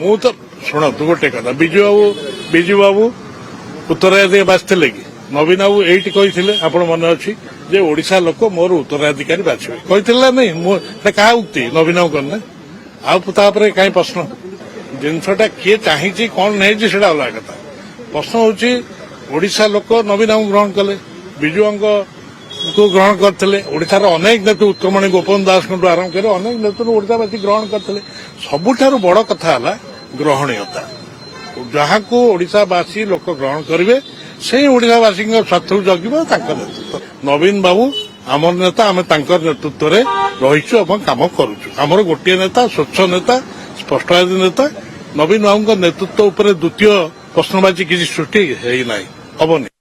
ମୁଁ ତ ଶୁଣନ୍ତୁ ଗୋଟେ କଥା ବିଜୁ ବାବୁ ଉତ୍ତରାଧିକାରୀ ବାଛିଥିଲେ କି? ନବୀନ ବାବୁ ଏଇଠି କହିଥିଲେ, ଆପଣ ମନେ ଅଛି ଯେ ଓଡିଶା ଲୋକ ମୋର ଉତ୍ତରାଧିକାରୀ ବାଛିବେ, କହିଥିଲେ ନା ନାଇଁ? ମୁଁ କାହା ଉକ୍ତି? ନବୀନ ବାବୁ କରିନା। ଆଉ ତାପରେ କାହିଁ ପ୍ରଶ୍ନ? ଜିନିଷଟା କିଏ ଚାହିଁଛି କଣ ନେଇଛି ସେଇଟା ଅଲଗା କଥା। ପ୍ରଶ୍ନ ହଉଛି ଓଡିଶା ଲୋକ ନବୀନ ବାବୁ ଗ୍ରହଣ କଲେ, ବିଜୁବାବୁଙ୍କୁ ଗ୍ରହଣ କରିଥିଲେ, ଓଡିଶାର ଅନେକ ନେତୃ ଉତ୍କଳମଣି ଗୋପବନ୍ଧୁ ଦାସଙ୍କଠୁ ଆରମ୍ଭ କରି ଅନେକ ନେତୃତ୍ୱ ଓଡିଶାବାସୀ ଗ୍ରହଣ କରିଥିଲେ। ସବୁଠାରୁ ବଡ କଥା ହେଲା ଗ୍ରହଣୀୟତା। ଯାହାକୁ ଓଡିଶାବାସୀ ଲୋକ ଗ୍ରହଣ କରିବେ ସେଇ ଓଡିଶାବାସୀଙ୍କ ସ୍ୱାର୍ଥକୁ ଜଗିବ ତାଙ୍କ ନେତୃତ୍ୱ। ନବୀନ ବାବୁ ଆମର ନେତା, ଆମେ ତାଙ୍କର ନେତୃତ୍ୱରେ ରହିଛୁ ଏବଂ କାମ କରୁଛୁ। ଆମର ଗୋଟିଏ ନେତା, ସ୍ୱଚ୍ଛ ନେତା, ସ୍ପଷ୍ଟବାଦୀ ନେତା। ନବୀନ ବାବୁଙ୍କ ନେତୃତ୍ୱ ଉପରେ ଦ୍ୱିତୀୟ ପ୍ରଶ୍ନବାଚୀ କିଛି ସୃଷ୍ଟି ହେଇନାହିଁ, ହବନି।